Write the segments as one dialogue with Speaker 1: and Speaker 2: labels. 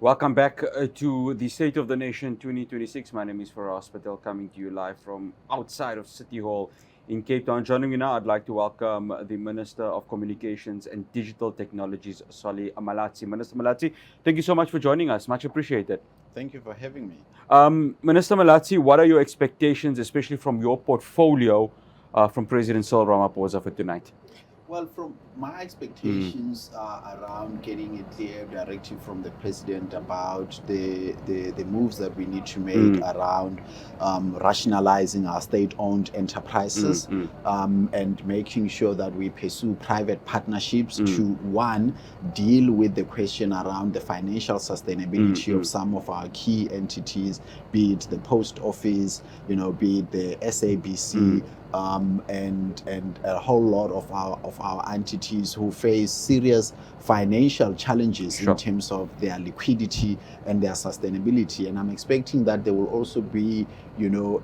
Speaker 1: Welcome back to the State of the Nation 2026. My name is Faraz Patel, coming to you live from outside of City Hall in Cape Town. Joining me now, I'd like to welcome the Minister of Communications and Digital Technologies, Malatsi. Minister Malatsi, thank you so much for joining us. Much appreciated.
Speaker 2: Thank you for having me.
Speaker 1: Minister Malatsi, what are your expectations, especially from your portfolio, from President Cyril Ramaphosa for tonight?
Speaker 2: Well, from my expectations are around getting a clear directive from the president about the moves that we need to make around rationalizing our state-owned enterprises and making sure that we pursue private partnerships to, one, deal with the question around the financial sustainability of some of our key entities, be it the post office, be it the SABC, and a whole lot of our entities who face serious financial challenges in terms of their liquidity and their sustainability. And I'm expecting that there will also be,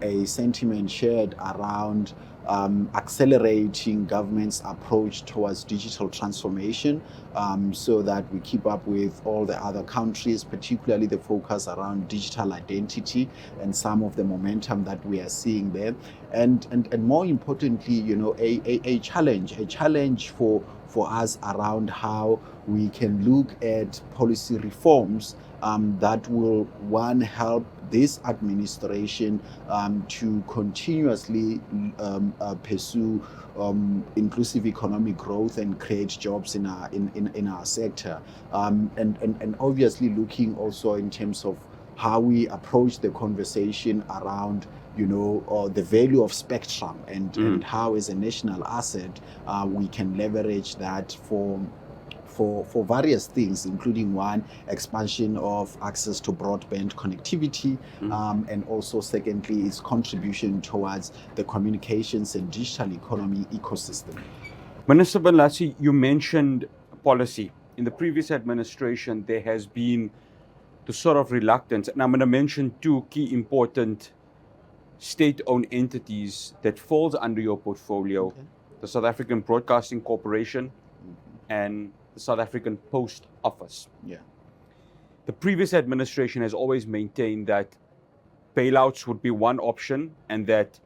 Speaker 2: a sentiment shared around accelerating government's approach towards digital transformation, so that we keep up with all the other countries, particularly the focus around digital identity and some of the momentum that we are seeing there. And more importantly, a challenge for us around how we can look at policy reforms that will, one, help this administration to continuously pursue inclusive economic growth and create jobs in our sector, and obviously looking also in terms of how we approach the conversation around the value of spectrum and how, as a national asset, we can leverage that for various things, including, one, expansion of access to broadband connectivity, and also, secondly, its contribution towards the communications and digital economy ecosystem.
Speaker 1: Minister Malatsi, you mentioned policy. In the previous administration, there has been the sort of reluctance, and I'm going to mention two key important state-owned entities that falls under your portfolio, the South African Broadcasting Corporation and the South African Post Office.
Speaker 2: Yeah.
Speaker 1: The previous administration has always maintained that bailouts would be one option and that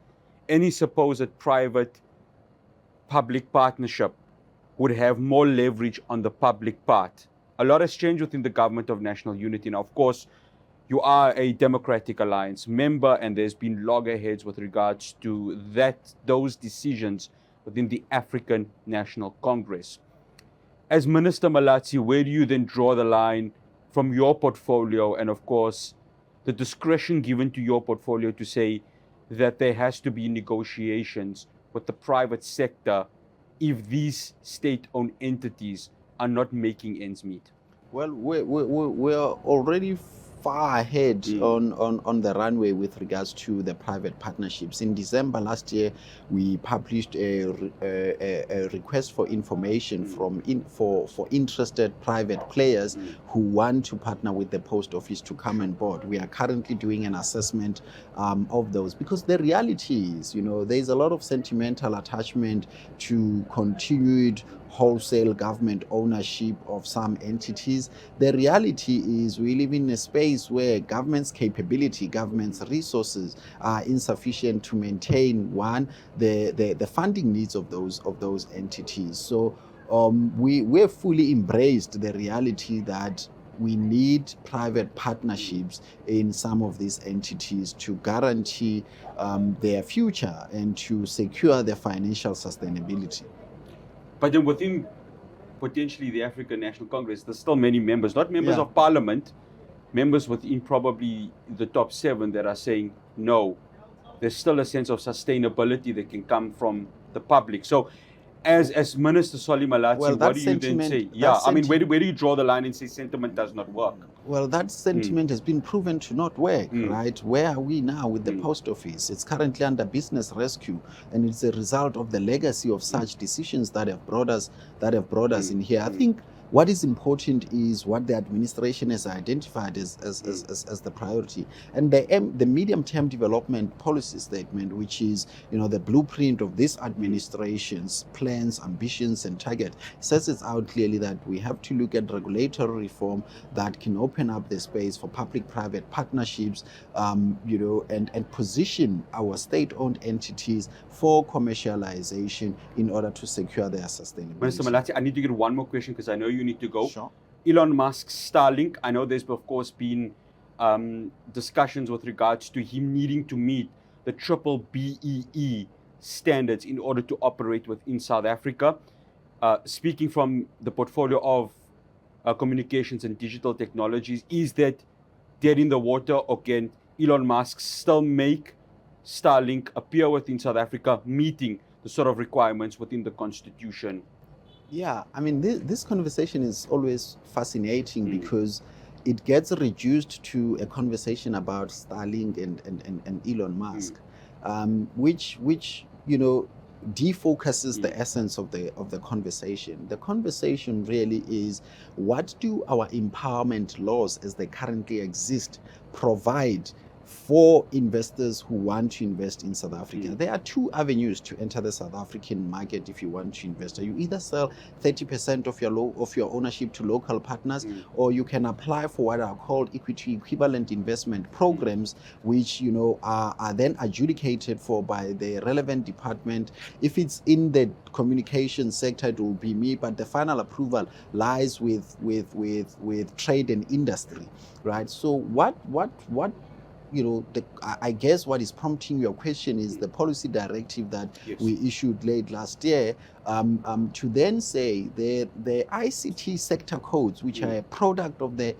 Speaker 1: any supposed private-public partnership would have more leverage on the public part. A lot has changed within the Government of National Unity. Now, of course, you are a Democratic Alliance member, and there's been loggerheads with regards to those decisions within the African National Congress. As Minister Malatsi, where do you then draw the line from your portfolio and, of course, the discretion given to your portfolio to say that there has to be negotiations with the private sector if these state-owned entities are not making ends meet?
Speaker 2: Well, we're already far ahead on the runway with regards to the private partnerships. In December last year, we published a request for information for interested private players who want to partner with the post office to come on board. We are currently doing an assessment of those, because the reality is, there's a lot of sentimental attachment to continued wholesale government ownership of some entities. The reality is we live in a space where government's capability, government's resources are insufficient to maintain, one, the funding needs of those entities. So we've fully embraced the reality that we need private partnerships in some of these entities to guarantee their future and to secure their financial sustainability.
Speaker 1: But then within potentially the African National Congress, there's still many members, not members of parliament, members within probably the top 7 that are saying no. There's still a sense of sustainability that can come from the public. So as Minister Solly Malatsi, what do you then say? Yeah, I mean, where do you draw the line and say sentiment does not work?
Speaker 2: Well, that sentiment has been proven to not work, right? Where are we now with the post office? It's currently under business rescue, and it's a result of the legacy of such decisions that have brought us in here. I think what is important is what the administration has identified as the priority. And the medium-term development policy statement, which is, the blueprint of this administration's plans, ambitions, and target, says it out clearly that we have to look at regulatory reform that can open up the space for public-private partnerships, and position our state-owned entities for commercialization in order to secure their sustainability.
Speaker 1: Minister Malatsi, I need to get one more question because I know you need to go.
Speaker 2: Sure.
Speaker 1: Elon Musk's Starlink, I know there's of course been discussions with regards to him needing to meet the triple BEE standards in order to operate within South Africa. Speaking from the portfolio of communications and digital technologies, is that dead in the water, or can Elon Musk still make Starlink appear within South Africa, meeting the sort of requirements within the Constitution?
Speaker 2: Yeah, I mean, this conversation is always fascinating because it gets reduced to a conversation about Starlink and Elon Musk, which defocuses the essence of the conversation. The conversation really is, what do our empowerment laws as they currently exist provide for investors who want to invest in South Africa? There are two avenues to enter the South African market if you want to invest. You either sell 30% of your ownership to local partners, or you can apply for what are called equity equivalent investment programs, which are then adjudicated for by the relevant department. If it's in the communication sector, it will be me, but the final approval lies with trade and industry, right? So what I guess what is prompting your question is the policy directive that we issued late last year, to then say the ICT sector codes, which are a product of the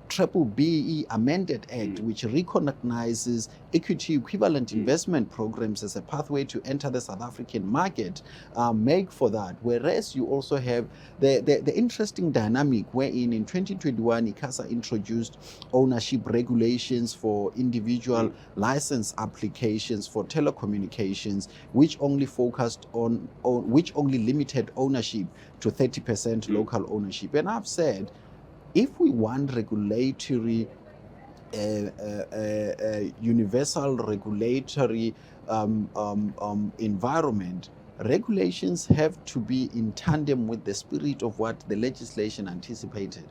Speaker 2: Triple BE Amended Act, which recognizes equity equivalent investment programs as a pathway to enter the South African market, make for that. Whereas you also have the interesting dynamic wherein in 2021, ICASA introduced ownership regulations for individual license applications for telecommunications, which only focused which only limited ownership to 30% local ownership. And I've said, if we want regulatory, universal regulatory environment, regulations have to be in tandem with the spirit of what the legislation anticipated.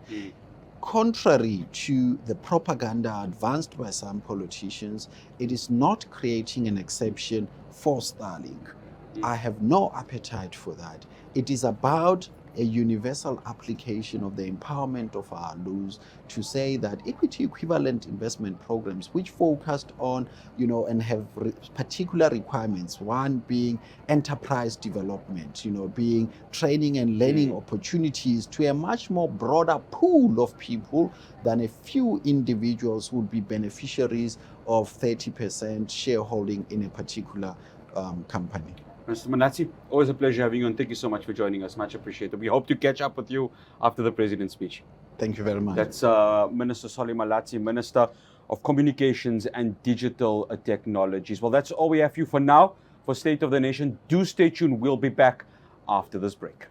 Speaker 2: Contrary to the propaganda advanced by some politicians, it is not creating an exception for Starlink. I have no appetite for that. It is about a universal application of the empowerment of our laws to say that equity equivalent investment programs which focused on, and have particular requirements, one being enterprise development, being training and learning opportunities to a much more broader pool of people than a few individuals who would be beneficiaries of 30% shareholding in a particular company.
Speaker 1: Mr. Malatsi, always a pleasure having you, and thank you so much for joining us. Much appreciated. We hope to catch up with you after the President's speech.
Speaker 2: Thank you very much.
Speaker 1: That's Minister Solly Malatsi, Minister of Communications and Digital Technologies. Well, that's all we have for you for now. For State of the Nation, do stay tuned. We'll be back after this break.